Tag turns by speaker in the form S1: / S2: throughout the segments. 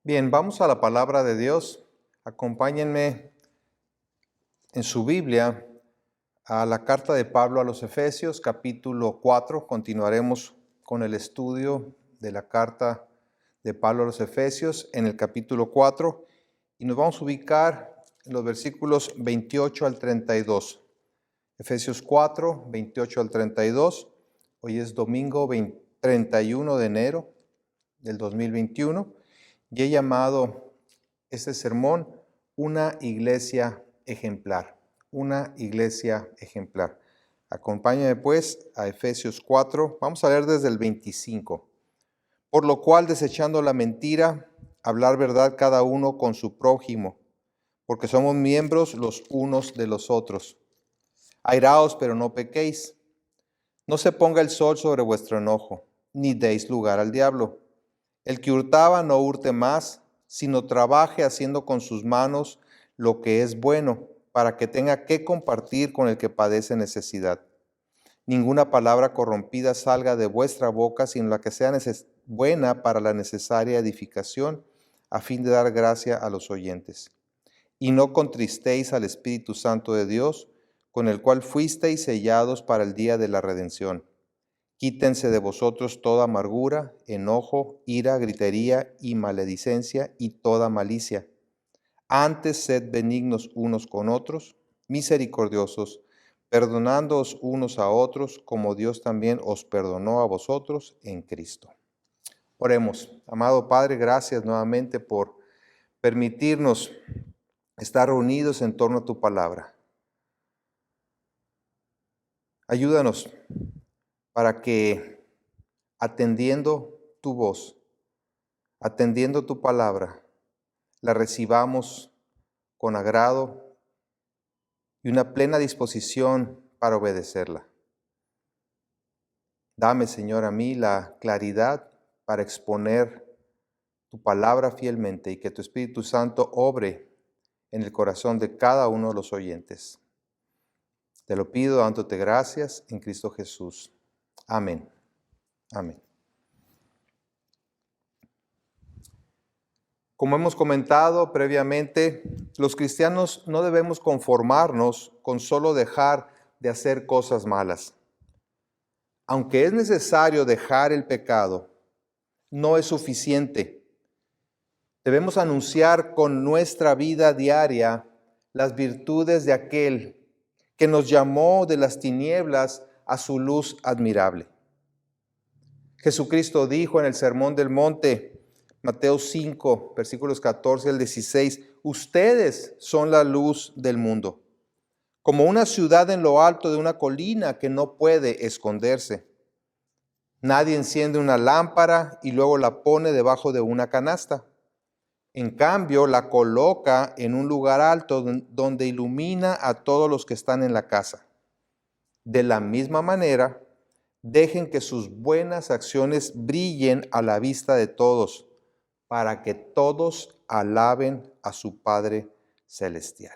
S1: Bien, vamos a la palabra de Dios. Acompáñenme en su Biblia a la carta de Pablo a los Efesios, capítulo 4. Continuaremos con el estudio de la carta de Pablo a los Efesios en el capítulo 4 y nos vamos a ubicar en los versículos 28 al 32. Efesios 4, 28 al 32. Hoy es domingo 31 de enero del 2021 y he llamado este sermón una iglesia ejemplar. Una iglesia ejemplar. Acompáñame pues a Efesios 4. Vamos a leer desde el 25. Por lo cual, desechando la mentira, hablar verdad cada uno con su prójimo, porque somos miembros los unos de los otros. Airaos, pero no pequéis. No se ponga el sol sobre vuestro enojo, ni deis lugar al diablo. El que hurtaba no hurte más, sino trabaje haciendo con sus manos lo que es bueno, para que tenga que compartir con el que padece necesidad. Ninguna palabra corrompida salga de vuestra boca, sino la que sea buena para la necesaria edificación, a fin de dar gracia a los oyentes. Y no contristéis al Espíritu Santo de Dios, con el cual fuisteis sellados para el día de la redención. Quítense de vosotros toda amargura, enojo, ira, gritería y maledicencia y toda malicia. Antes sed benignos unos con otros, misericordiosos, perdonándoos unos a otros, como Dios también os perdonó a vosotros en Cristo. Oremos. Amado Padre, gracias nuevamente por permitirnos estar reunidos en torno a tu palabra. Ayúdanos para que, atendiendo tu voz, atendiendo tu palabra, la recibamos con agrado y una plena disposición para obedecerla. Dame, Señor, a mí la claridad para exponer tu palabra fielmente y que tu Espíritu Santo obre en el corazón de cada uno de los oyentes. Te lo pido dándote gracias en Cristo Jesús. Amén. Amén. Como hemos comentado previamente, los cristianos no debemos conformarnos con solo dejar de hacer cosas malas. Aunque es necesario dejar el pecado, no es suficiente. Debemos anunciar con nuestra vida diaria las virtudes de aquel que nos llamó de las tinieblas a su luz admirable. Jesucristo dijo en el Sermón del Monte, Mateo 5, versículos 14 al 16, ustedes son la luz del mundo, como una ciudad en lo alto de una colina que no puede esconderse. Nadie enciende una lámpara y luego la pone debajo de una canasta. En cambio, la coloca en un lugar alto donde ilumina a todos los que están en la casa. De la misma manera, dejen que sus buenas acciones brillen a la vista de todos, para que todos alaben a su Padre Celestial.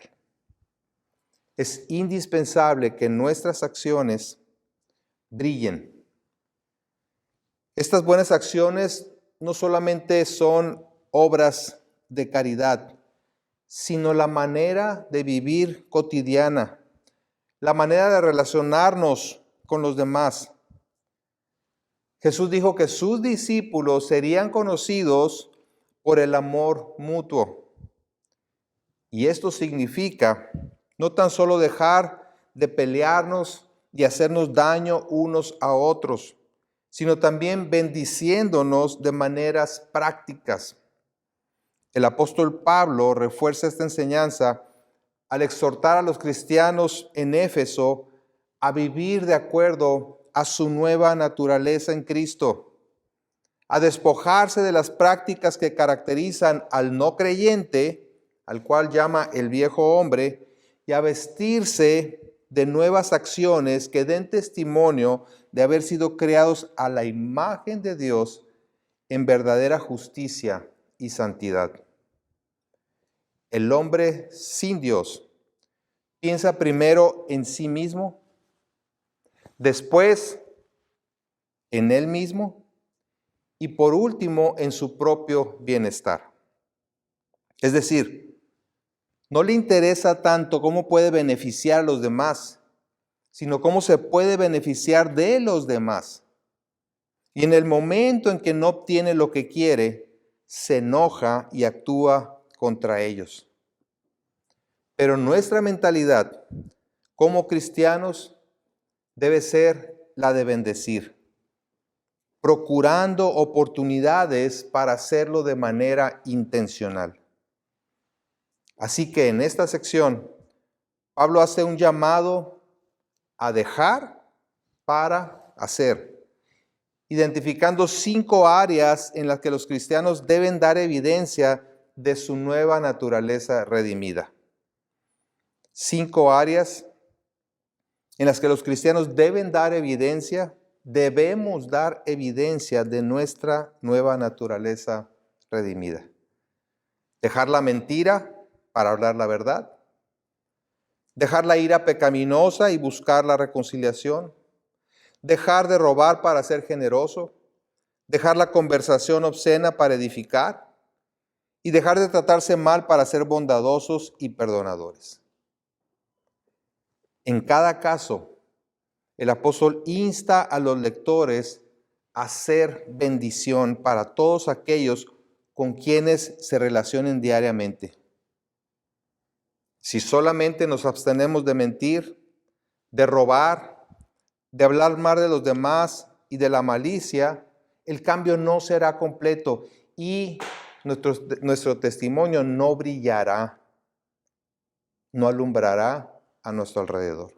S1: Es indispensable que nuestras acciones brillen. Estas buenas acciones no solamente son obras de caridad, sino la manera de vivir cotidiana, la manera de relacionarnos con los demás. Jesús dijo que sus discípulos serían conocidos por el amor mutuo. Y esto significa no tan solo dejar de pelearnos y hacernos daño unos a otros, sino también bendiciéndonos de maneras prácticas. El apóstol Pablo refuerza esta enseñanza al exhortar a los cristianos en Éfeso a vivir de acuerdo a su nueva naturaleza en Cristo, a despojarse de las prácticas que caracterizan al no creyente, al cual llama el viejo hombre, y a vestirse de nuevas acciones que den testimonio de haber sido creados a la imagen de Dios en verdadera justicia y santidad. El hombre sin Dios piensa primero en sí mismo, después en él mismo y por último en su propio bienestar. Es decir, no le interesa tanto cómo puede beneficiar a los demás, sino cómo se puede beneficiar de los demás. Y en el momento en que no obtiene lo que quiere, se enoja y actúa contra ellos. Pero nuestra mentalidad como cristianos debe ser la de bendecir, procurando oportunidades para hacerlo de manera intencional. Así que en esta sección, Pablo hace un llamado a dejar para hacer, identificando 5 áreas en las que los cristianos deben dar evidencia de su nueva naturaleza redimida. 5 áreas en las que los cristianos deben dar evidencia, debemos dar evidencia de nuestra nueva naturaleza redimida. Dejar la mentira para hablar la verdad. Dejar la ira pecaminosa y buscar la reconciliación. Dejar de robar para ser generoso. Dejar la conversación obscena para edificar. Y dejar de tratarse mal para ser bondadosos y perdonadores. En cada caso, el apóstol insta a los lectores a ser bendición para todos aquellos con quienes se relacionen diariamente. Si solamente nos abstenemos de mentir, de robar, de hablar mal de los demás y de la malicia, el cambio no será completo y nuestro testimonio no brillará, no alumbrará a nuestro alrededor.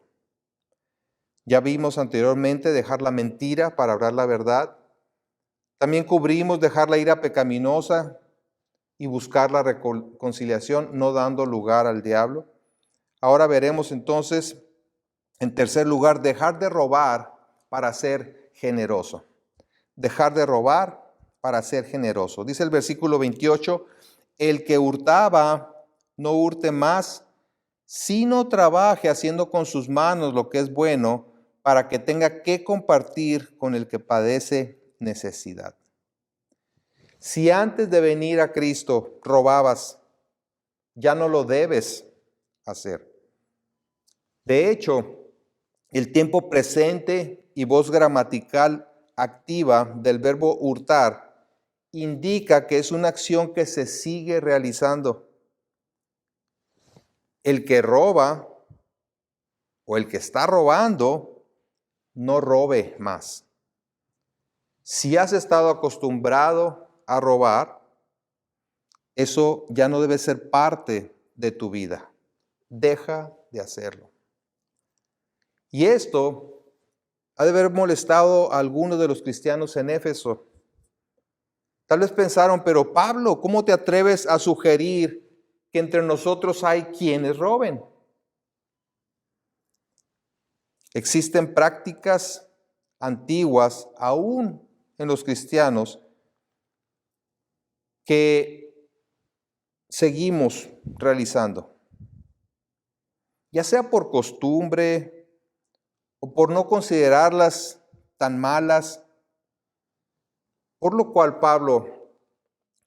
S1: Ya vimos anteriormente dejar la mentira para hablar la verdad. También cubrimos dejar la ira pecaminosa y buscar la reconciliación, no dando lugar al diablo. Ahora veremos entonces, en tercer lugar, dejar de robar para ser generoso. Dejar de robar para ser generoso. Dice el versículo 28, el que hurtaba, no hurte más, sino trabaje haciendo con sus manos lo que es bueno, para que tenga que compartir con el que padece necesidad. Si antes de venir a Cristo robabas, ya no lo debes hacer. De hecho, el tiempo presente y voz gramatical activa del verbo hurtar indica que es una acción que se sigue realizando. El que roba o el que está robando, no robe más. Si has estado acostumbrado a robar, eso ya no debe ser parte de tu vida. Deja de hacerlo. Y esto ha de haber molestado a algunos de los cristianos en Éfeso. Tal vez pensaron, pero Pablo, ¿cómo te atreves a sugerir que entre nosotros hay quienes roben? Existen prácticas antiguas, aún en los cristianos, que seguimos realizando, ya sea por costumbre o por no considerarlas tan malas, por lo cual Pablo,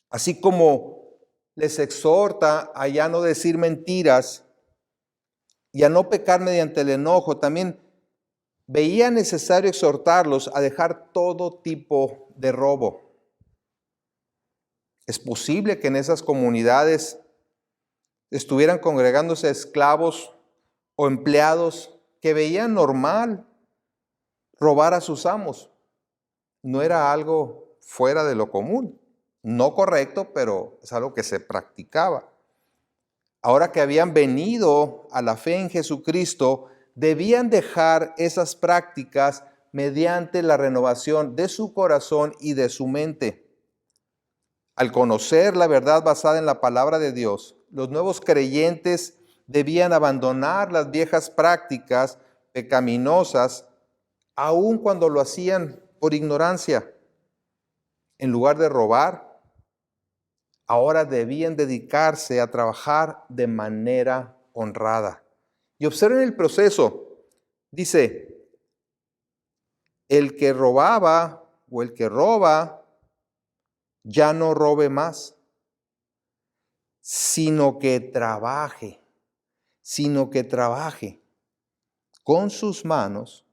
S1: así como les exhorta a ya no decir mentiras y a no pecar mediante el enojo, también veía necesario exhortarlos a dejar todo tipo de robo. Es posible que en esas comunidades estuvieran congregándose esclavos o empleados que veían normal robar a sus amos. No era algo fuera de lo común, no correcto, pero es algo que se practicaba. Ahora que habían venido a la fe en Jesucristo, debían dejar esas prácticas mediante la renovación de su corazón y de su mente. Al conocer la verdad basada en la palabra de Dios, los nuevos creyentes debían abandonar las viejas prácticas pecaminosas, aun cuando lo hacían por ignorancia. En lugar de robar, ahora debían dedicarse a trabajar de manera honrada. Y observen el proceso. Dice, el que robaba o el que roba, ya no robe más, sino que trabaje con sus manos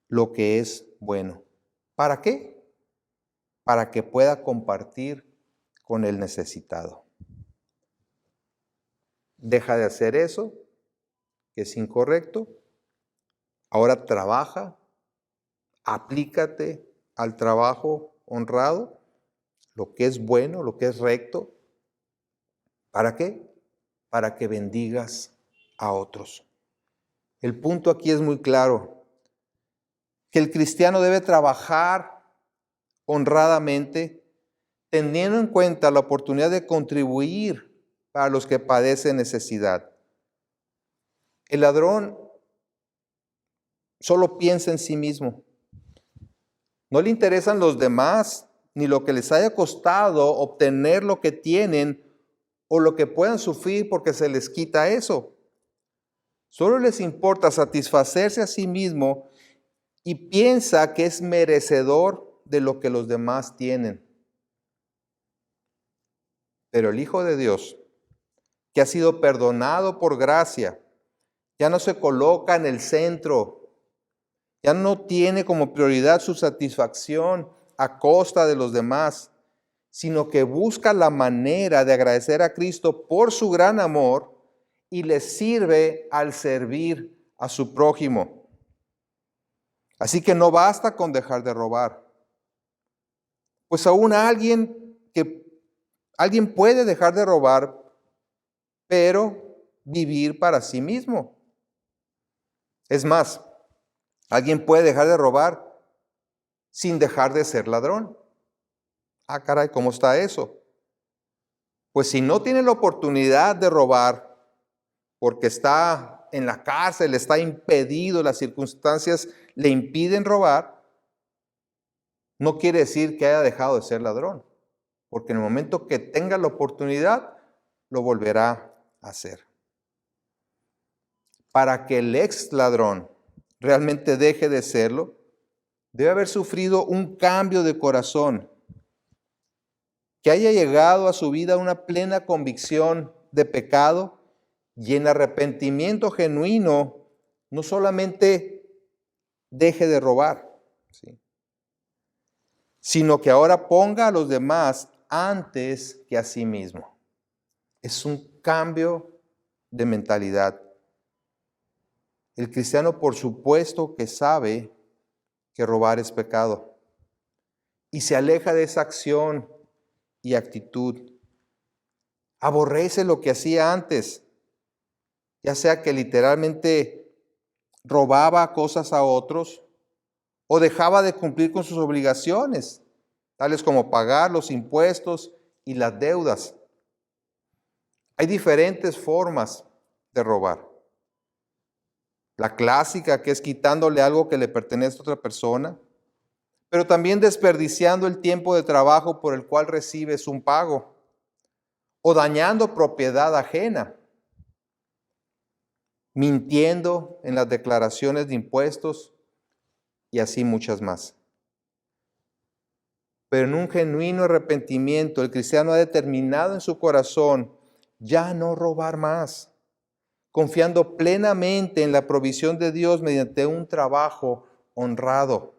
S1: lo que es bueno. ¿Para qué? Para que pueda compartir con el necesitado. Deja de hacer eso, que es incorrecto. Ahora trabaja, aplícate al trabajo honrado, lo que es bueno, lo que es recto. ¿Para qué? Para que bendigas a otros. El punto aquí es muy claro, que el cristiano debe trabajar honradamente, teniendo en cuenta la oportunidad de contribuir para los que padecen necesidad. El ladrón solo piensa en sí mismo. No le interesan los demás, ni lo que les haya costado obtener lo que tienen o lo que puedan sufrir porque se les quita eso. Solo les importa satisfacerse a sí mismo y piensa que es merecedor de lo que los demás tienen. Pero el Hijo de Dios, que ha sido perdonado por gracia, ya no se coloca en el centro, ya no tiene como prioridad su satisfacción a costa de los demás, sino que busca la manera de agradecer a Cristo por su gran amor y le sirve al servir a su prójimo. Así que no basta con dejar de robar, pues aún alguien puede dejar de robar, pero vivir para sí mismo. Es más, alguien puede dejar de robar sin dejar de ser ladrón. Ah, caray, ¿cómo está eso? Pues si no tiene la oportunidad de robar porque está en la cárcel, está impedido, las circunstancias le impiden robar, no quiere decir que haya dejado de ser ladrón, porque en el momento que tenga la oportunidad, lo volverá a hacer. Para que el ex ladrón realmente deje de serlo, debe haber sufrido un cambio de corazón, que haya llegado a su vida una plena convicción de pecado y en arrepentimiento genuino, no solamente deje de robar, ¿sí?, sino que ahora ponga a los demás antes que a sí mismo. Es un cambio de mentalidad. El cristiano, por supuesto, que sabe que robar es pecado y se aleja de esa acción y actitud. Aborrece lo que hacía antes, ya sea que literalmente robaba cosas a otros o dejaba de cumplir con sus obligaciones, tales como pagar los impuestos y las deudas. Hay diferentes formas de robar. La clásica, que es quitándole algo que le pertenece a otra persona, pero también desperdiciando el tiempo de trabajo por el cual recibes un pago, o dañando propiedad ajena, mintiendo en las declaraciones de impuestos y así muchas más. Pero en un genuino arrepentimiento, el cristiano ha determinado en su corazón ya no robar más, confiando plenamente en la provisión de Dios mediante un trabajo honrado.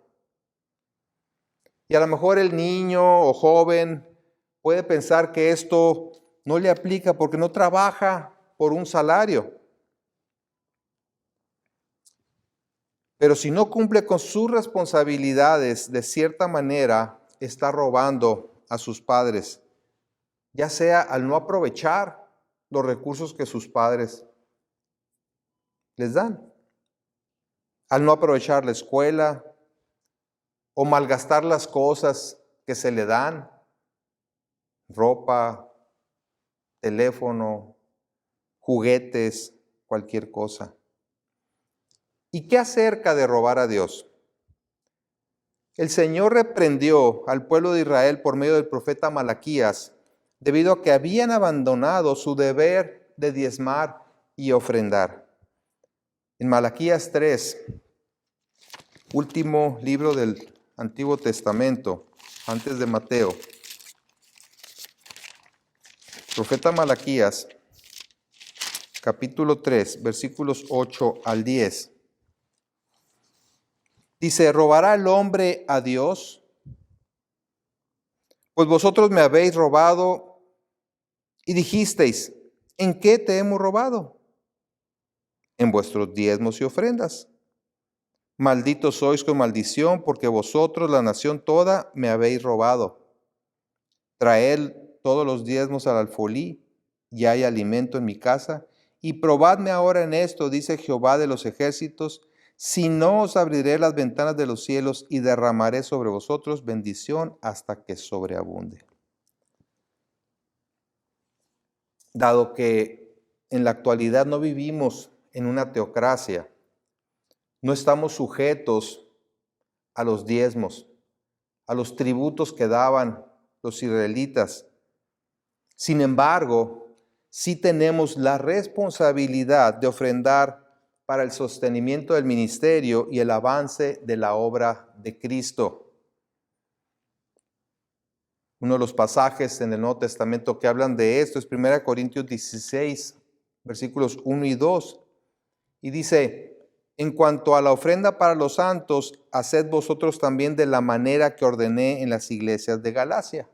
S1: Y a lo mejor el niño o joven puede pensar que esto no le aplica porque no trabaja por un salario. Pero si no cumple con sus responsabilidades, de cierta manera está robando a sus padres, ya sea al no aprovechar los recursos que sus padres les dan, al no aprovechar la escuela o malgastar las cosas que se le dan, ropa, teléfono, juguetes, cualquier cosa. ¿Y qué acerca de robar a Dios? El Señor reprendió al pueblo de Israel por medio del profeta Malaquías, debido a que habían abandonado su deber de diezmar y ofrendar. En Malaquías 3, último libro del Antiguo Testamento, antes de Mateo. Profeta Malaquías, capítulo 3, versículos 8 al 10. Dice, ¿robará el hombre a Dios? Pues vosotros me habéis robado y dijisteis, ¿en qué te hemos robado? En vuestros diezmos y ofrendas. Malditos sois con maldición, porque vosotros, la nación toda, me habéis robado. Traed todos los diezmos al alfolí, y hay alimento en mi casa. Y probadme ahora en esto, dice Jehová de los ejércitos, si no os abriré las ventanas de los cielos y derramaré sobre vosotros bendición hasta que sobreabunde. Dado que en la actualidad no vivimos en una teocracia, no estamos sujetos a los diezmos, a los tributos que daban los israelitas. Sin embargo, sí tenemos la responsabilidad de ofrendar para el sostenimiento del ministerio y el avance de la obra de Cristo. Uno de los pasajes en el Nuevo Testamento que hablan de esto es 1 Corintios 16, versículos 1 y 2. Y dice, en cuanto a la ofrenda para los santos, haced vosotros también de la manera que ordené en las iglesias de Galacia.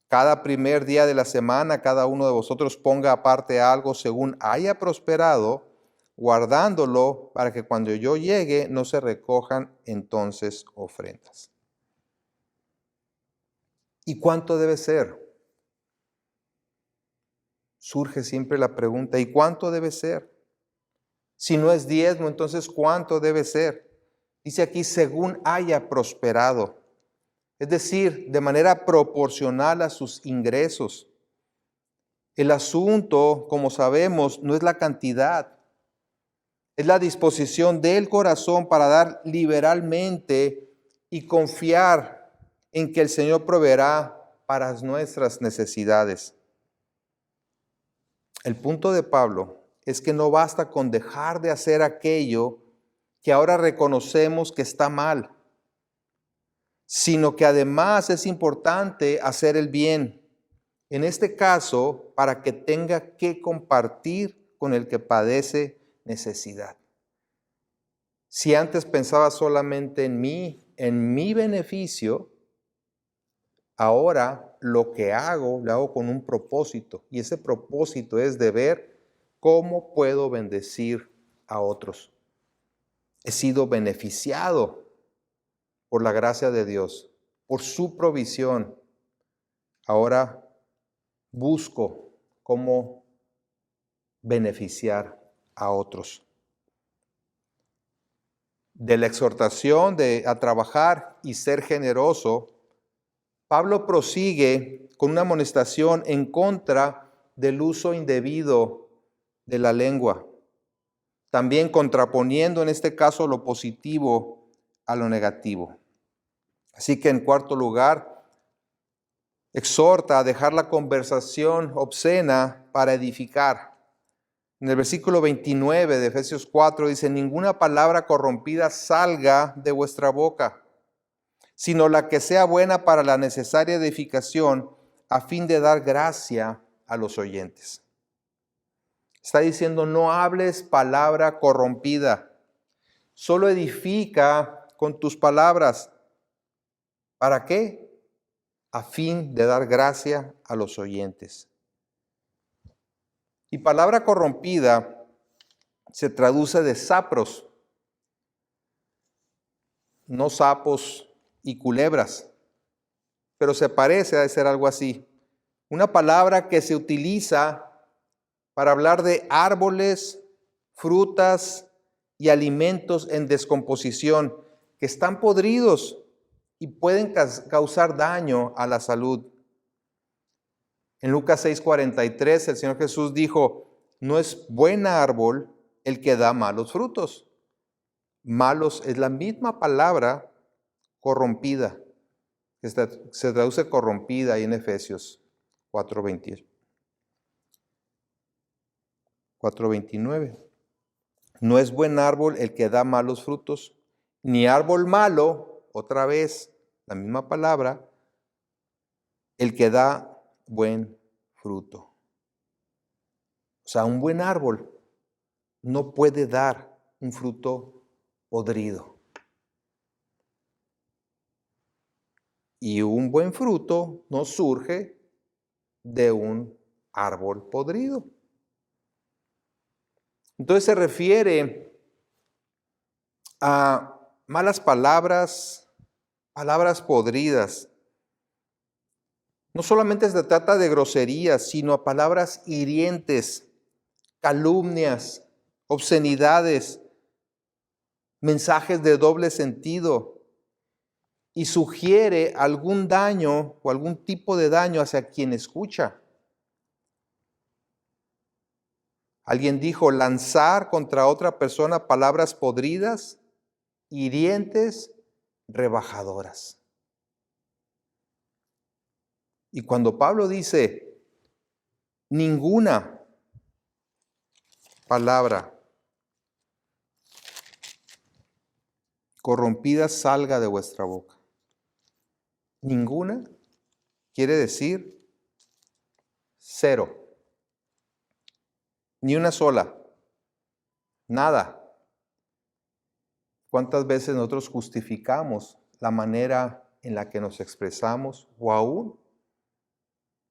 S1: Cada primer día de la semana, cada uno de vosotros ponga aparte algo según haya prosperado, guardándolo para que cuando yo llegue no se recojan entonces ofrendas. ¿Y cuánto debe ser? Surge siempre la pregunta, ¿y cuánto debe ser? Si no es diezmo, entonces ¿cuánto debe ser? Dice aquí, según haya prosperado. Es decir, de manera proporcional a sus ingresos. El asunto, como sabemos, no es la cantidad, es la disposición del corazón para dar liberalmente y confiar en que el Señor proveerá para nuestras necesidades. El punto de Pablo es que no basta con dejar de hacer aquello que ahora reconocemos que está mal, sino que además es importante hacer el bien. En este caso, para que tenga que compartir con el que padece necesidad. Si antes pensaba solamente en mi beneficio, ahora lo que hago, lo hago con un propósito. Y ese propósito es de ver cómo puedo bendecir a otros. He sido beneficiado por la gracia de Dios, por su provisión. Ahora busco cómo beneficiar a otros. De la exhortación a trabajar y ser generoso, Pablo prosigue con una amonestación en contra del uso indebido de la lengua, también contraponiendo en este caso lo positivo a lo negativo. Así que en cuarto lugar, exhorta a dejar la conversación obscena para edificar. En el versículo 29 de Efesios 4 dice, ninguna palabra corrompida salga de vuestra boca, sino la que sea buena para la necesaria edificación, a fin de dar gracia a los oyentes. Está diciendo, no hables palabra corrompida, solo edifica con tus palabras. ¿Para qué? A fin de dar gracia a los oyentes. Y palabra corrompida se traduce de sapros, no sapos y culebras, pero se parece a ser algo así. Una palabra que se utiliza para hablar de árboles, frutas y alimentos en descomposición que están podridos y pueden causar daño a la salud. En Lucas 6:43 el Señor Jesús dijo, no es buen árbol el que da malos frutos. Malos es la misma palabra corrompida, que se traduce corrompida ahí en Efesios 4:29. No es buen árbol el que da malos frutos, ni árbol malo, otra vez la misma palabra, el que da buen fruto. O sea, un buen árbol no puede dar un fruto podrido. Y un buen fruto no surge de un árbol podrido. Entonces se refiere a malas palabras, palabras podridas. No solamente se trata de groserías, sino a palabras hirientes, calumnias, obscenidades, mensajes de doble sentido, y sugiere algún daño o algún tipo de daño hacia quien escucha. Alguien dijo, lanzar contra otra persona palabras podridas, hirientes, rebajadoras. Y cuando Pablo dice, ninguna palabra corrompida salga de vuestra boca. Ninguna quiere decir cero. Ni una sola. Nada. ¿Cuántas veces nosotros justificamos la manera en la que nos expresamos o aún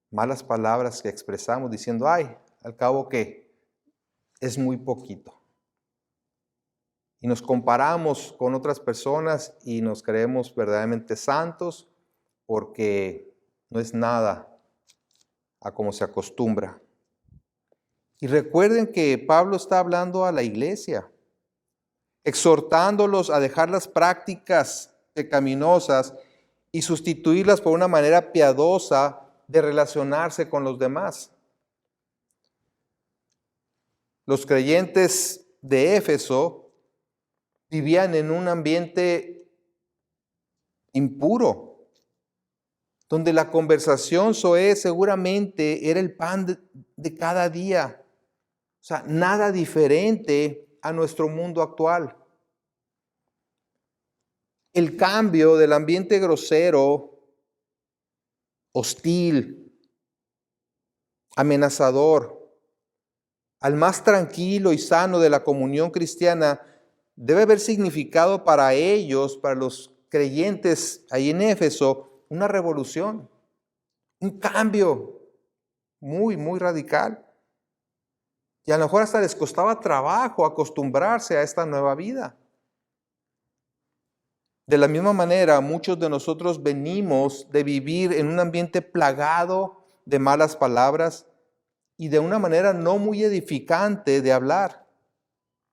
S1: malas palabras que expresamos diciendo, ay, al cabo que es muy poquito? Y nos comparamos con otras personas y nos creemos verdaderamente santos porque no es nada a como se acostumbra. Y recuerden que Pablo está hablando a la iglesia, exhortándolos a dejar las prácticas pecaminosas y sustituirlas por una manera piadosa de relacionarse con los demás. Los creyentes de Éfeso vivían en un ambiente impuro, donde la conversación soez seguramente era el pan de cada día. O sea, nada diferente a nuestro mundo actual. El cambio del ambiente grosero, hostil, amenazador, al más tranquilo y sano de la comunión cristiana, debe haber significado para ellos, para los creyentes ahí en Éfeso, una revolución, un cambio muy, muy radical. Y a lo mejor hasta les costaba trabajo acostumbrarse a esta nueva vida. De la misma manera, muchos de nosotros venimos de vivir en un ambiente plagado de malas palabras y de una manera no muy edificante de hablar,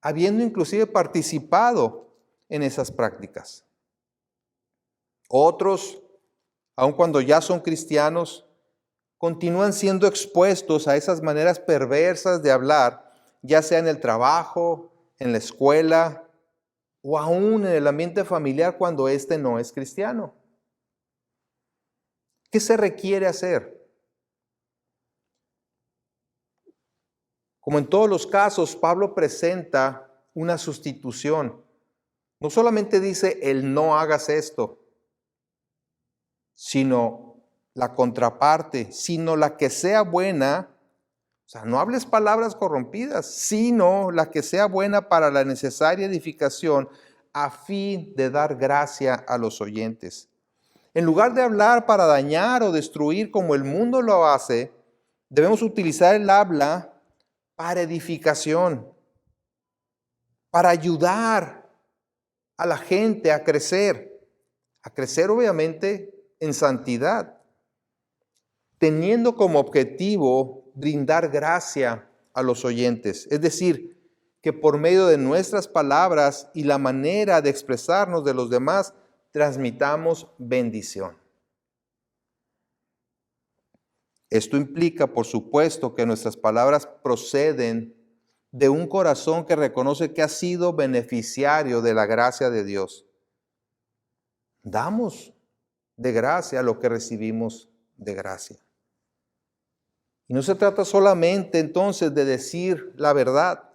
S1: habiendo inclusive participado en esas prácticas. Otros, aun cuando ya son cristianos, continúan siendo expuestos a esas maneras perversas de hablar, ya sea en el trabajo, en la escuela o aún en el ambiente familiar cuando éste no es cristiano. ¿Qué se requiere hacer? Como en todos los casos, Pablo presenta una sustitución. No solamente dice el no hagas esto, sino la contraparte, sino la que sea buena. O sea, no hables palabras corrompidas, sino la que sea buena para la necesaria edificación a fin de dar gracia a los oyentes. En lugar de hablar para dañar o destruir como el mundo lo hace, debemos utilizar el habla para edificación, para ayudar a la gente a crecer obviamente en santidad, teniendo como objetivo brindar gracia a los oyentes. Es decir, que por medio de nuestras palabras y la manera de expresarnos de los demás, transmitamos bendición. Esto implica, por supuesto, que nuestras palabras proceden de un corazón que reconoce que ha sido beneficiario de la gracia de Dios. Damos de gracia lo que recibimos de gracia. Y no se trata solamente entonces de decir la verdad,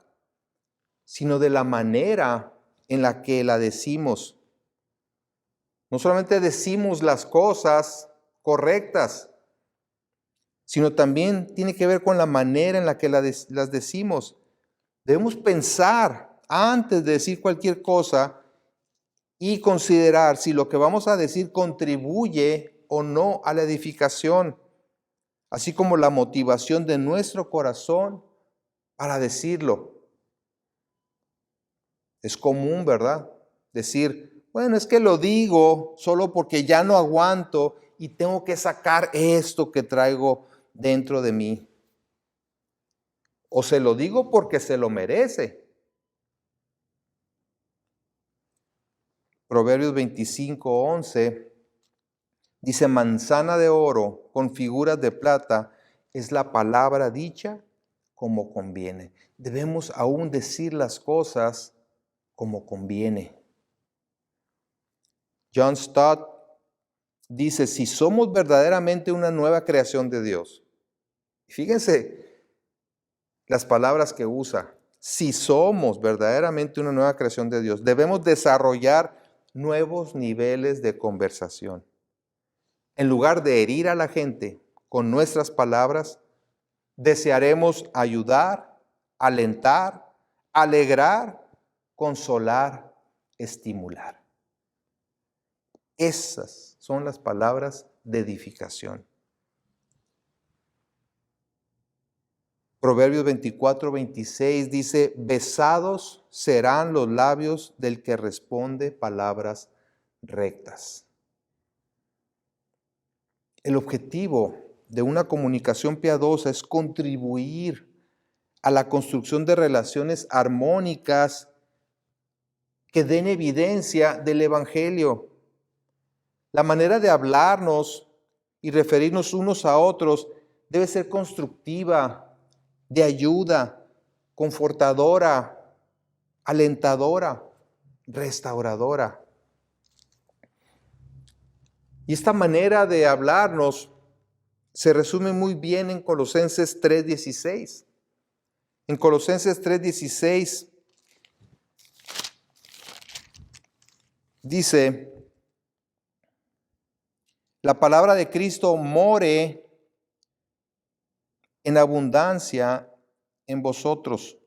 S1: sino de la manera en la que la decimos. No solamente decimos las cosas correctas, sino también tiene que ver con la manera en la que las decimos. Debemos pensar antes de decir cualquier cosa y considerar si lo que vamos a decir contribuye o no a la edificación, así como la motivación de nuestro corazón para decirlo. Es común, ¿verdad? Decir, bueno, es que lo digo solo porque ya no aguanto y tengo que sacar esto que traigo dentro de mí. O se lo digo porque se lo merece. Proverbios 25:11 dice, manzana de oro con figuras de plata es la palabra dicha como conviene. Debemos aún decir las cosas como conviene. John Stott dice, si somos verdaderamente una nueva creación de Dios, fíjense las palabras que usa, si somos verdaderamente una nueva creación de Dios, debemos desarrollar nuevos niveles de conversación. En lugar de herir a la gente con nuestras palabras, desearemos ayudar, alentar, alegrar, consolar, estimular. Esas son las palabras de edificación. Proverbios 24:26 dice, besados serán los labios del que responde palabras rectas. El objetivo de una comunicación piadosa es contribuir a la construcción de relaciones armónicas que den evidencia del Evangelio. La manera de hablarnos y referirnos unos a otros debe ser constructiva, de ayuda, confortadora, alentadora, restauradora. Y esta manera de hablarnos se resume muy bien en Colosenses 3:16. En Colosenses 3:16 dice, la palabra de Cristo more en abundancia en vosotros,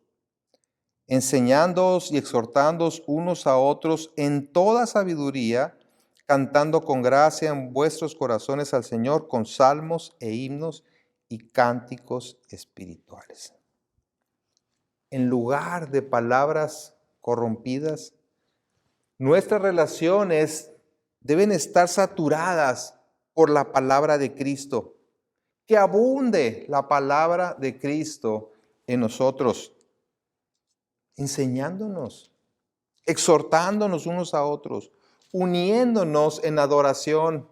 S1: enseñándoos y exhortándoos unos a otros en toda sabiduría, cantando con gracia en vuestros corazones al Señor con salmos e himnos y cánticos espirituales. En lugar de palabras corrompidas, nuestras relaciones deben estar saturadas por la palabra de Cristo. Que abunde la palabra de Cristo en nosotros, enseñándonos, exhortándonos unos a otros, uniéndonos en adoración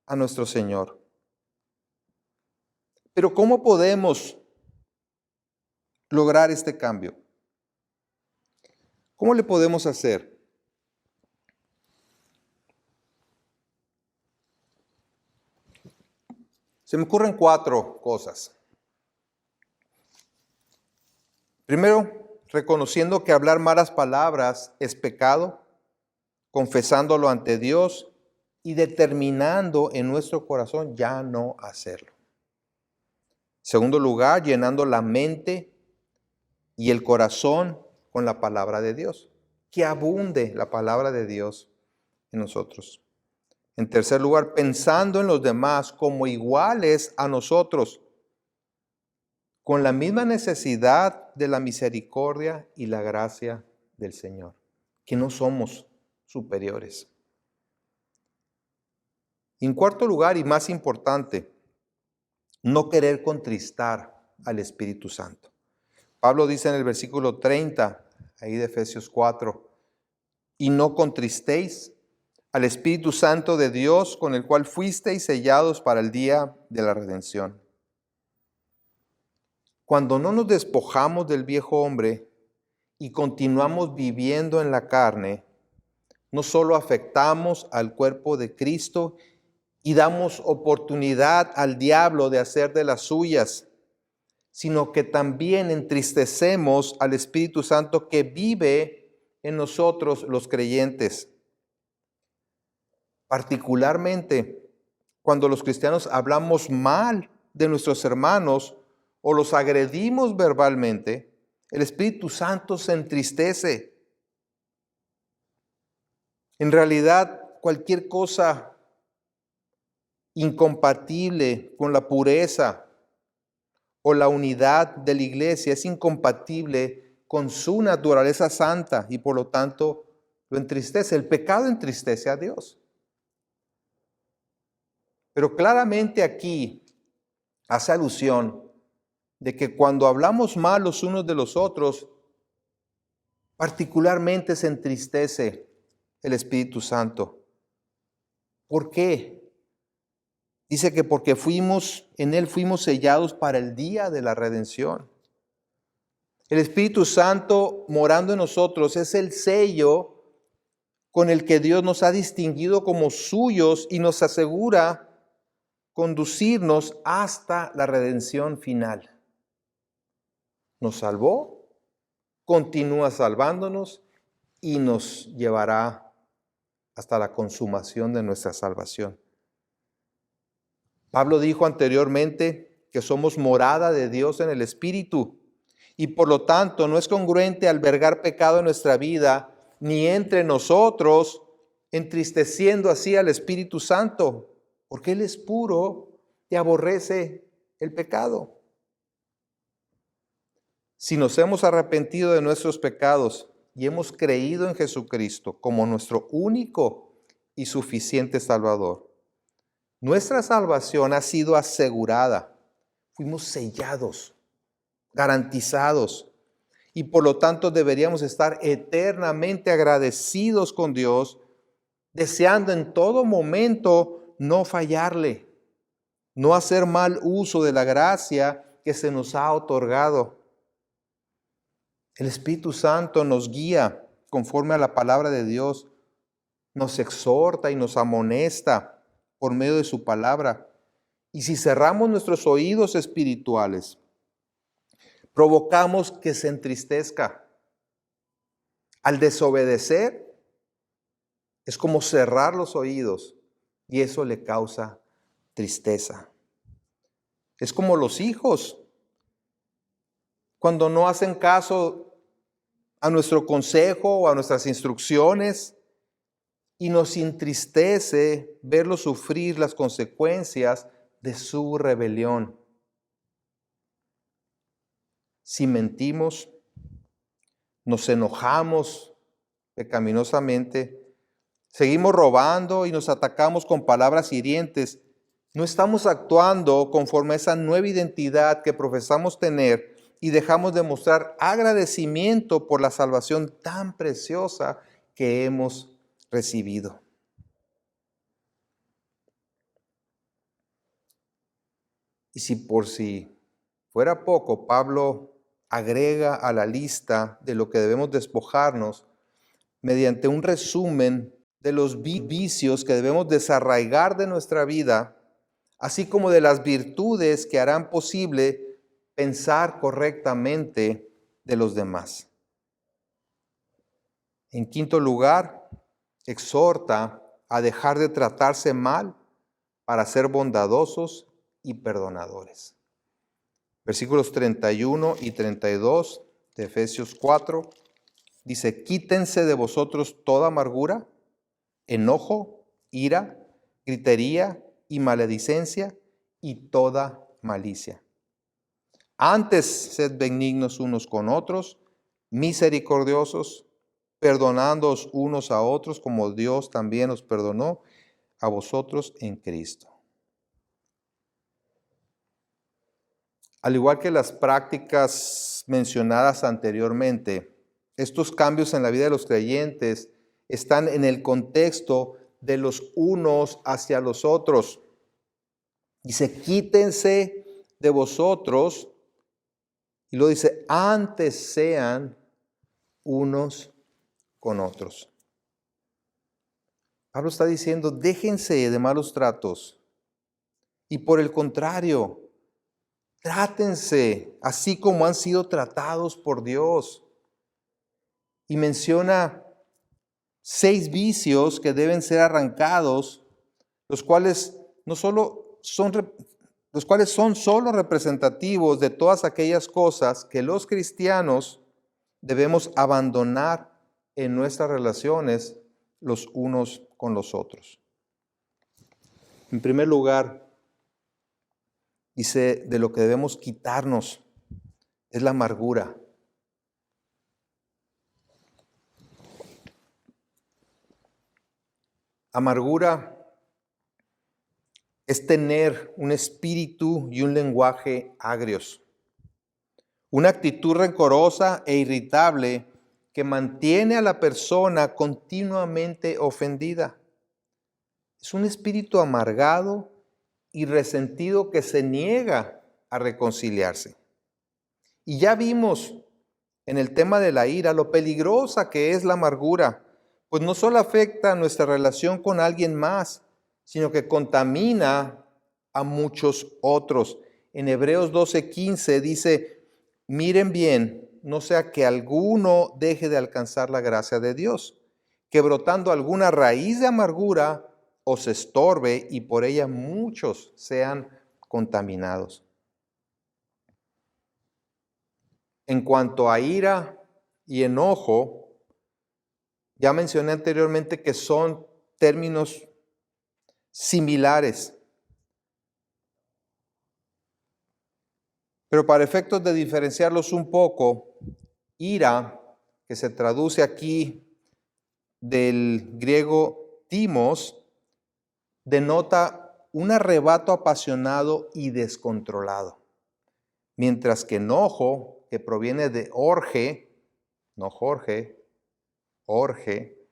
S1: a nuestro Señor. Pero ¿cómo podemos lograr este cambio? ¿Cómo le podemos hacer? Se me ocurren 4 cosas. Primero, reconociendo que hablar malas palabras es pecado, confesándolo ante Dios y determinando en nuestro corazón ya no hacerlo. Segundo lugar, llenando la mente y el corazón con la palabra de Dios. Que abunde la palabra de Dios en nosotros. En tercer lugar, pensando en los demás como iguales a nosotros, con la misma necesidad de la misericordia y la gracia del Señor, que no somos superiores. En cuarto lugar, y más importante, no querer contristar al Espíritu Santo. Pablo dice en el versículo 30, ahí de Efesios 4, y no contristéis al Espíritu Santo de Dios, con el cual fuisteis sellados para el día de la redención. Cuando no nos despojamos del viejo hombre y continuamos viviendo en la carne, no solo afectamos al cuerpo de Cristo y damos oportunidad al diablo de hacer de las suyas, sino que también entristecemos al Espíritu Santo que vive en nosotros los creyentes. Particularmente cuando los cristianos hablamos mal de nuestros hermanos o los agredimos verbalmente, el Espíritu Santo se entristece. En realidad, cualquier cosa incompatible con la pureza o la unidad de la iglesia es incompatible con su naturaleza santa y por lo tanto lo entristece. El pecado entristece a Dios. Pero claramente aquí hace alusión de que cuando hablamos mal los unos de los otros, particularmente se entristece el Espíritu Santo. ¿Por qué? Dice que porque en Él fuimos sellados para el día de la redención. El Espíritu Santo morando en nosotros es el sello con el que Dios nos ha distinguido como suyos y nos asegura conducirnos hasta la redención final. Nos salvó, continúa salvándonos y nos llevará hasta la consumación de nuestra salvación. Pablo dijo anteriormente que somos morada de Dios en el Espíritu y por lo tanto no es congruente albergar pecado en nuestra vida ni entre nosotros, entristeciendo así al Espíritu Santo, porque Él es puro y aborrece el pecado. Si nos hemos arrepentido de nuestros pecados y hemos creído en Jesucristo como nuestro único y suficiente Salvador, nuestra salvación ha sido asegurada. Fuimos sellados, garantizados, y por lo tanto deberíamos estar eternamente agradecidos con Dios, deseando en todo momento no fallarle, no hacer mal uso de la gracia que se nos ha otorgado. El Espíritu Santo nos guía conforme a la palabra de Dios, nos exhorta y nos amonesta por medio de su palabra. Y si cerramos nuestros oídos espirituales, provocamos que se entristezca. Al desobedecer, es como cerrar los oídos y eso le causa tristeza. Es como los hijos, cuando no hacen caso a nuestro consejo o a nuestras instrucciones y nos entristece verlos sufrir las consecuencias de su rebelión. Si mentimos, nos enojamos pecaminosamente, seguimos robando y nos atacamos con palabras hirientes, no estamos actuando conforme a esa nueva identidad que profesamos tener y dejamos de mostrar agradecimiento por la salvación tan preciosa que hemos recibido. Y si por si fuera poco, Pablo agrega a la lista de lo que debemos despojarnos mediante un resumen de los vicios que debemos desarraigar de nuestra vida, así como de las virtudes que harán posible pensar correctamente de los demás. En quinto lugar, exhorta a dejar de tratarse mal para ser bondadosos y perdonadores. Versículos 31 y 32 de Efesios 4 dice: quítense de vosotros toda amargura, enojo, ira, gritería y maledicencia y toda malicia. Antes sed benignos unos con otros, misericordiosos, perdonándoos unos a otros como Dios también os perdonó a vosotros en Cristo. Al igual que las prácticas mencionadas anteriormente, estos cambios en la vida de los creyentes están en el contexto de los unos hacia los otros. Dice, quítense de vosotros, y luego dice, antes sean unos con otros. Pablo está diciendo, déjense de malos tratos, y por el contrario, trátense así como han sido tratados por Dios. Y menciona 6 vicios que deben ser arrancados, los cuales no solo son los cuales son solo representativos de todas aquellas cosas que los cristianos debemos abandonar en nuestras relaciones los unos con los otros. En primer lugar, dice, de lo que debemos quitarnos es la amargura. Amargura es tener un espíritu y un lenguaje agrios, una actitud rencorosa e irritable que mantiene a la persona continuamente ofendida. Es un espíritu amargado y resentido que se niega a reconciliarse. Y ya vimos en el tema de la ira lo peligrosa que es la amargura, pues no solo afecta nuestra relación con alguien más, sino que contamina a muchos otros. En Hebreos 12:15 dice, miren bien, no sea que alguno deje de alcanzar la gracia de Dios, que brotando alguna raíz de amargura os estorbe y por ella muchos sean contaminados. En cuanto a ira y enojo, ya mencioné anteriormente que son términos similares. Pero para efectos de diferenciarlos un poco, ira, que se traduce aquí del griego timos, denota un arrebato apasionado y descontrolado. Mientras que enojo, que proviene de orge, no Jorge, orge,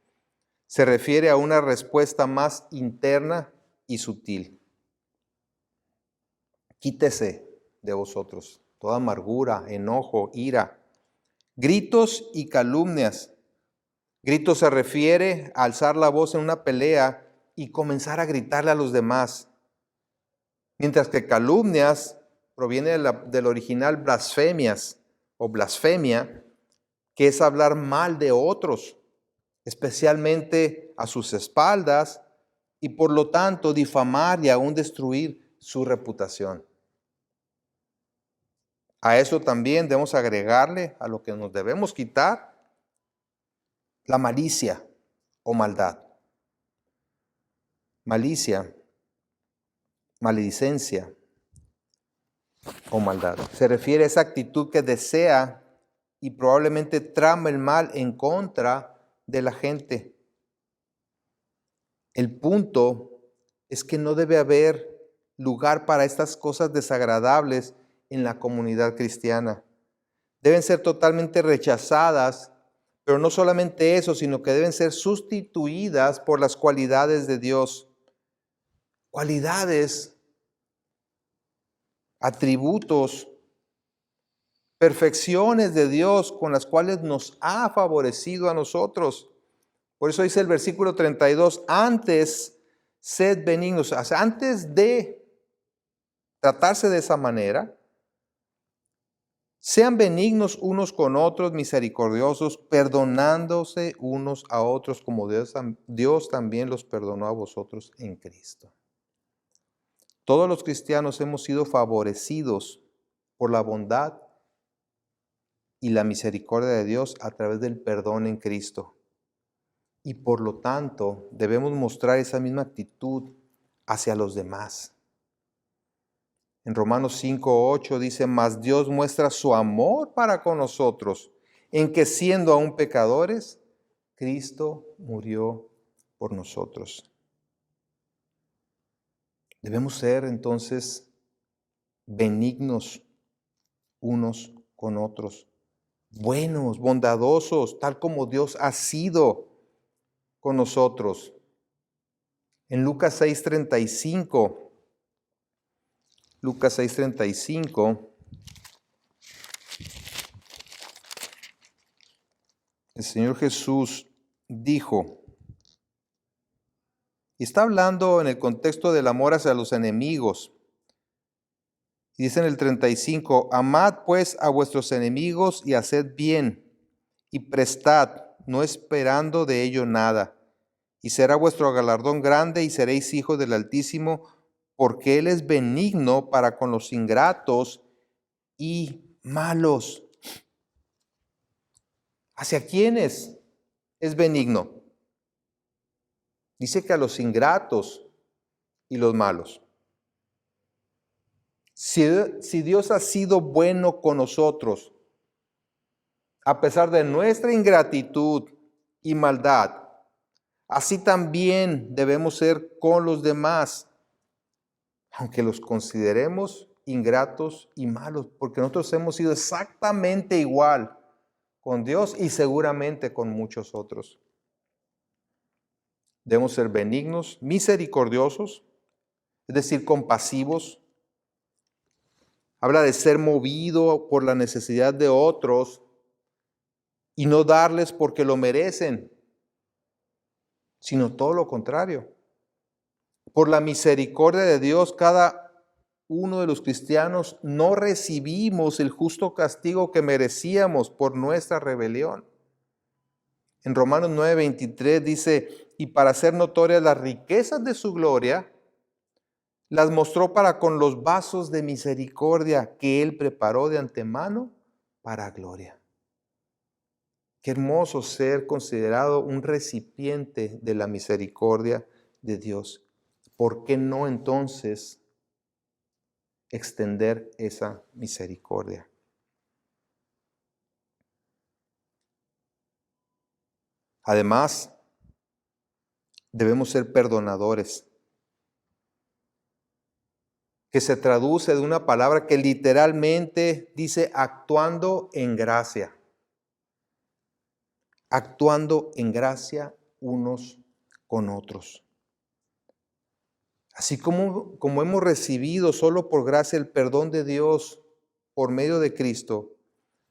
S1: se refiere a una respuesta más interna y sutil. Quítese de vosotros toda amargura, enojo, ira, gritos y calumnias. Gritos se refiere a alzar la voz en una pelea y comenzar a gritarle a los demás. Mientras que calumnias proviene del original blasfemias o blasfemia, que es hablar mal de otros, especialmente a sus espaldas, y por lo tanto difamar y aún destruir su reputación. A eso también debemos agregarle, a lo que nos debemos quitar, la malicia o maldad. Malicia, maledicencia o maldad. Se refiere a esa actitud que desea y probablemente trama el mal en contra de la gente. El punto es que no debe haber lugar para estas cosas desagradables en la comunidad cristiana. Deben ser totalmente rechazadas, pero no solamente eso, sino que deben ser sustituidas por las cualidades de Dios. Cualidades, atributos, perfecciones de Dios con las cuales nos ha favorecido a nosotros. Por eso dice el versículo 32, antes sed benignos, o sea, antes de tratarse de esa manera, sean benignos unos con otros, misericordiosos, perdonándose unos a otros como Dios también los perdonó a vosotros en Cristo. Todos los cristianos hemos sido favorecidos por la bondad y la misericordia de Dios a través del perdón en Cristo. Y por lo tanto debemos mostrar esa misma actitud hacia los demás. En Romanos 5:8 dice, mas Dios muestra su amor para con nosotros, en que siendo aún pecadores, Cristo murió por nosotros. Debemos ser entonces benignos unos con otros, buenos, bondadosos, tal como Dios ha sido con nosotros. En Lucas 6:35, el Señor Jesús dijo, y está hablando en el contexto del amor hacia los enemigos. Y dice en el 35, amad pues a vuestros enemigos y haced bien, y prestad, no esperando de ello nada. Y será vuestro galardón grande y seréis hijos del Altísimo, porque Él es benigno para con los ingratos y malos. ¿Hacia quiénes es benigno? Dice que a los ingratos y los malos. Si Dios ha sido bueno con nosotros, a pesar de nuestra ingratitud y maldad, así también debemos ser con los demás, aunque los consideremos ingratos y malos, porque nosotros hemos sido exactamente igual con Dios y seguramente con muchos otros. Debemos ser benignos, misericordiosos, es decir, compasivos. Habla de ser movido por la necesidad de otros y no darles porque lo merecen, sino todo lo contrario. Por la misericordia de Dios, cada uno de los cristianos no recibimos el justo castigo que merecíamos por nuestra rebelión. En Romanos 9:23 dice, y para hacer notorias las riquezas de su gloria, las mostró para con los vasos de misericordia que Él preparó de antemano para gloria. Qué hermoso ser considerado un recipiente de la misericordia de Dios. ¿Por qué no entonces extender esa misericordia? Además, debemos ser perdonadores, que se traduce de una palabra que literalmente dice actuando en gracia. Actuando en gracia unos con otros. Así como hemos recibido solo por gracia el perdón de Dios por medio de Cristo,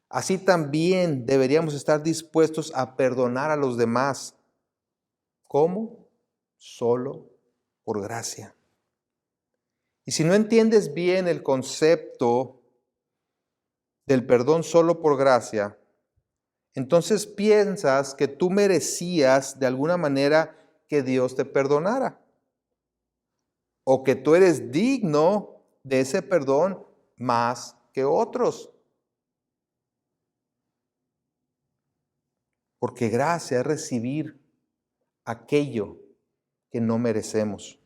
S1: así también deberíamos estar dispuestos a perdonar a los demás. ¿Cómo? Solo por gracia. Y si no entiendes bien el concepto del perdón solo por gracia, entonces piensas que tú merecías de alguna manera que Dios te perdonara, o que tú eres digno de ese perdón más que otros. Porque gracia es recibir aquello que no merecemos.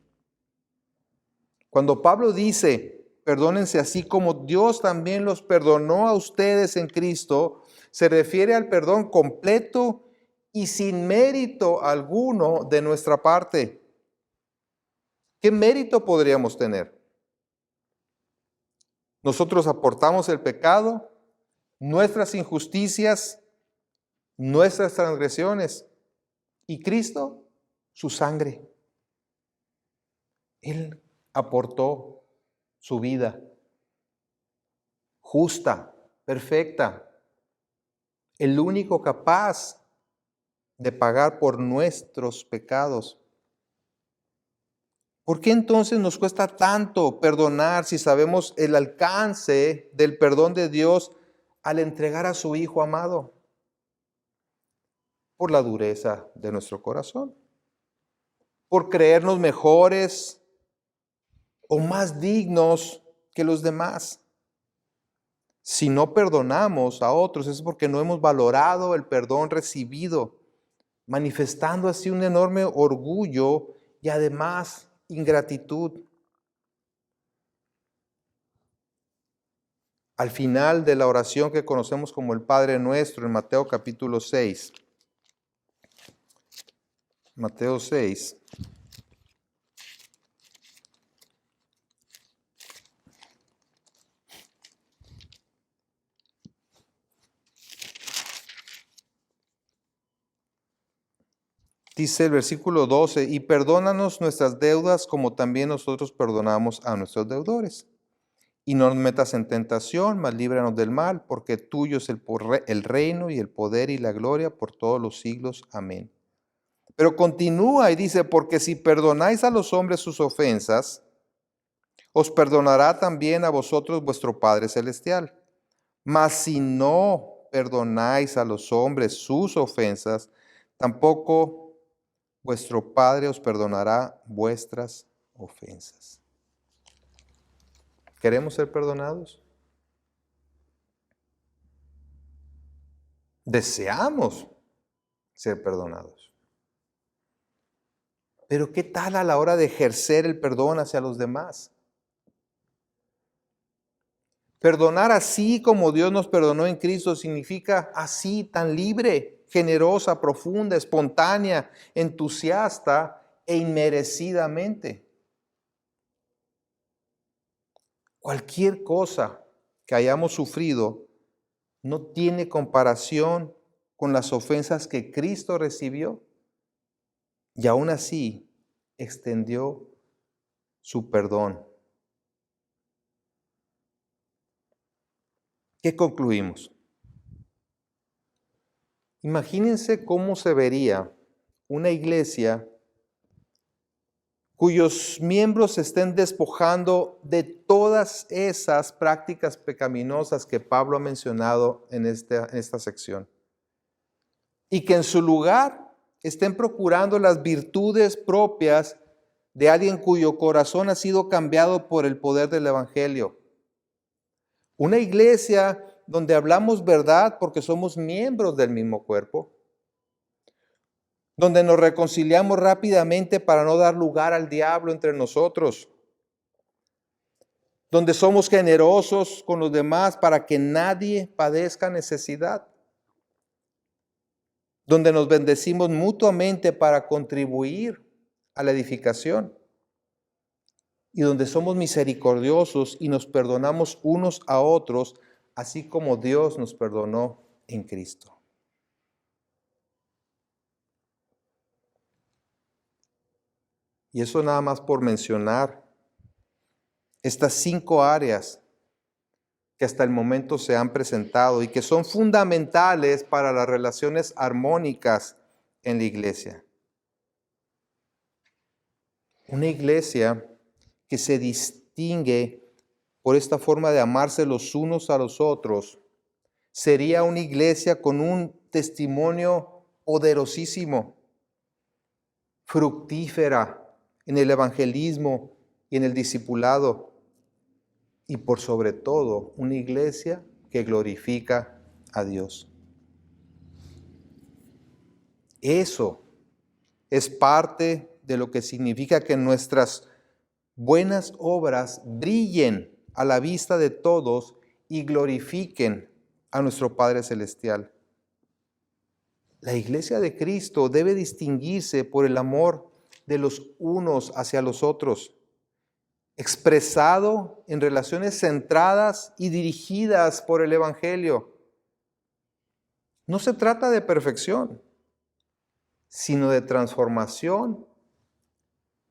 S1: Cuando Pablo dice, perdónense así como Dios también los perdonó a ustedes en Cristo, se refiere al perdón completo y sin mérito alguno de nuestra parte. ¿Qué mérito podríamos tener? Nosotros aportamos el pecado, nuestras injusticias, nuestras transgresiones y Cristo, su sangre. Él aportó su vida justa, perfecta, el único capaz de pagar por nuestros pecados. ¿Por qué entonces nos cuesta tanto perdonar si sabemos el alcance del perdón de Dios al entregar a su Hijo amado? Por la dureza de nuestro corazón, por creernos mejores o más dignos que los demás. Si no perdonamos a otros es porque no hemos valorado el perdón recibido, manifestando así un enorme orgullo y además ingratitud. Al final de la oración que conocemos como el Padre Nuestro en Mateo capítulo 6, Mateo 6, dice el versículo 12, y perdónanos nuestras deudas como también nosotros perdonamos a nuestros deudores. Y no nos metas en tentación, mas líbranos del mal, porque tuyo es el reino y el poder y la gloria por todos los siglos. Amén. Pero continúa y dice, porque si perdonáis a los hombres sus ofensas, os perdonará también a vosotros vuestro Padre Celestial. Mas si no perdonáis a los hombres sus ofensas, tampoco vuestro Padre os perdonará vuestras ofensas. ¿Queremos ser perdonados? Deseamos ser perdonados. Pero ¿qué tal a la hora de ejercer el perdón hacia los demás? Perdonar así como Dios nos perdonó en Cristo significa así, tan libre, generosa, profunda, espontánea, entusiasta e inmerecidamente. Cualquier cosa que hayamos sufrido no tiene comparación con las ofensas que Cristo recibió y aún así extendió su perdón. ¿Qué concluimos? Imagínense cómo se vería una iglesia cuyos miembros se estén despojando de todas esas prácticas pecaminosas que Pablo ha mencionado en esta sección. Y que en su lugar estén procurando las virtudes propias de alguien cuyo corazón ha sido cambiado por el poder del Evangelio. Una iglesia donde hablamos verdad porque somos miembros del mismo cuerpo, donde nos reconciliamos rápidamente para no dar lugar al diablo entre nosotros, donde somos generosos con los demás para que nadie padezca necesidad, donde nos bendecimos mutuamente para contribuir a la edificación y donde somos misericordiosos y nos perdonamos unos a otros, así como Dios nos perdonó en Cristo. Y eso nada más por mencionar estas 5 áreas que hasta el momento se han presentado y que son fundamentales para las relaciones armónicas en la iglesia. Una iglesia que se distingue por esta forma de amarse los unos a los otros sería una iglesia con un testimonio poderosísimo, fructífera en el evangelismo y en el discipulado, y por sobre todo una iglesia que glorifica a Dios. Eso es parte de lo que significa que nuestras buenas obras brillen a la vista de todos y glorifiquen a nuestro Padre Celestial. La iglesia de Cristo debe distinguirse por el amor de los unos hacia los otros, expresado en relaciones centradas y dirigidas por el Evangelio. No se trata de perfección, sino de transformación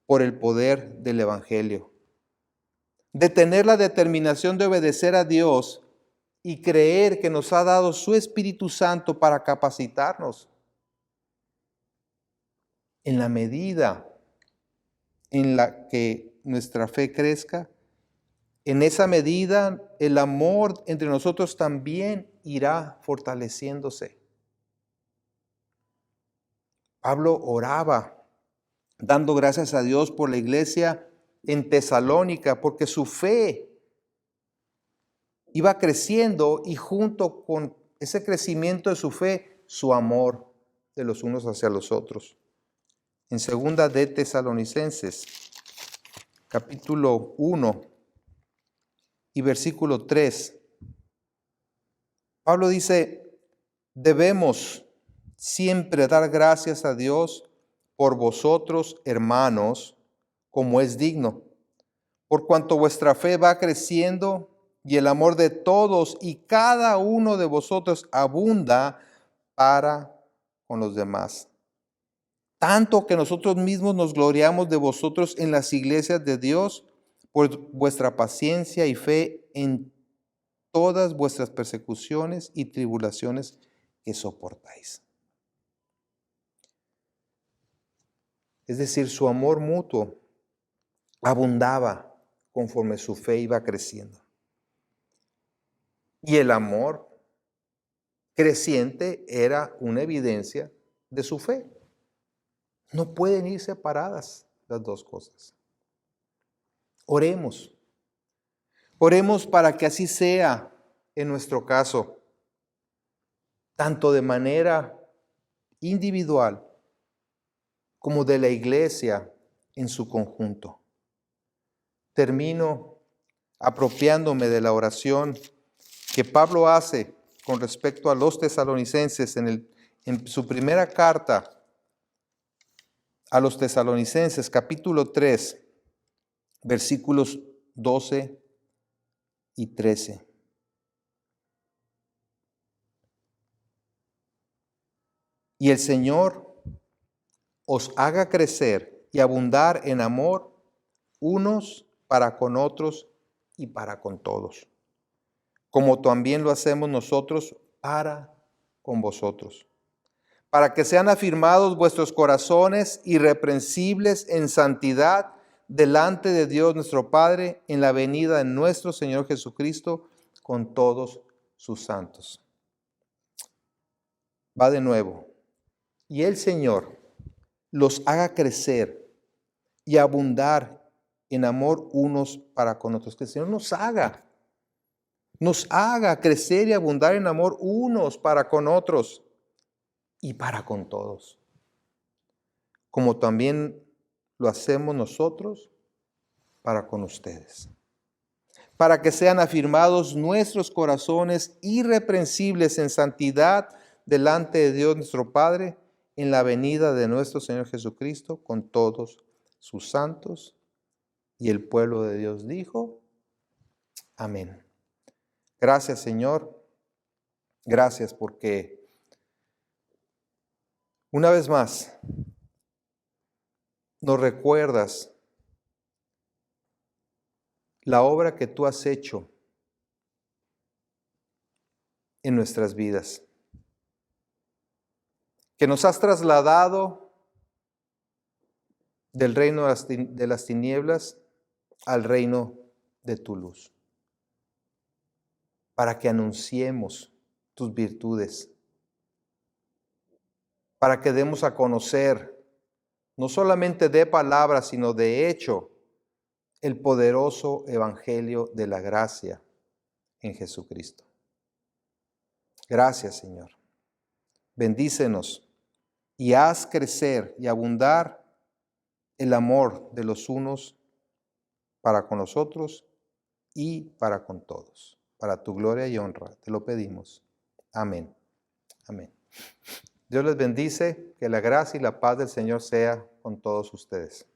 S1: por el poder del Evangelio. De tener la determinación de obedecer a Dios y creer que nos ha dado su Espíritu Santo para capacitarnos. En la medida en la que nuestra fe crezca, en esa medida el amor entre nosotros también irá fortaleciéndose. Pablo oraba dando gracias a Dios por la iglesia en Tesalónica, porque su fe iba creciendo y junto con ese crecimiento de su fe, su amor de los unos hacia los otros. En 2 de Tesalonicenses, capítulo 1 y versículo 3, Pablo dice, debemos siempre dar gracias a Dios por vosotros, hermanos, como es digno, por cuanto vuestra fe va creciendo y el amor de todos y cada uno de vosotros abunda para con los demás. Tanto que nosotros mismos nos gloriamos de vosotros en las iglesias de Dios por vuestra paciencia y fe en todas vuestras persecuciones y tribulaciones que soportáis. Es decir, su amor mutuo abundaba conforme su fe iba creciendo. Y el amor creciente era una evidencia de su fe. No pueden ir separadas las dos cosas. Oremos. Oremos para que así sea en nuestro caso, tanto de manera individual como de la iglesia en su conjunto. Termino apropiándome de la oración que Pablo hace con respecto a los tesalonicenses en su primera carta a los tesalonicenses, capítulo 3, versículos 12 y 13. Y el Señor os haga crecer y abundar en amor unos para con otros y para con todos, como también lo hacemos nosotros para con vosotros, para que sean afirmados vuestros corazones irreprensibles en santidad delante de Dios nuestro Padre en la venida de nuestro Señor Jesucristo con todos sus santos. Va de nuevo. Y el Señor los haga crecer y abundar en amor unos para con otros. Que el Señor nos haga crecer y abundar en amor unos para con otros y para con todos, como también lo hacemos nosotros para con ustedes, para que sean afirmados nuestros corazones irreprensibles en santidad delante de Dios nuestro Padre en la venida de nuestro Señor Jesucristo con todos sus santos. Y el pueblo de Dios dijo, amén. Gracias, Señor. Gracias porque una vez más nos recuerdas la obra que tú has hecho en nuestras vidas, que nos has trasladado del reino de las tinieblas al reino de tu luz, para que anunciemos tus virtudes, para que demos a conocer, no solamente de palabras, sino de hecho, el poderoso evangelio de la gracia en Jesucristo. Gracias, Señor. Bendícenos y haz crecer y abundar el amor de los unos para con los otros y para con todos. Para tu gloria y honra, te lo pedimos. Amén. Amén. Dios les bendice, que la gracia y la paz del Señor sea con todos ustedes.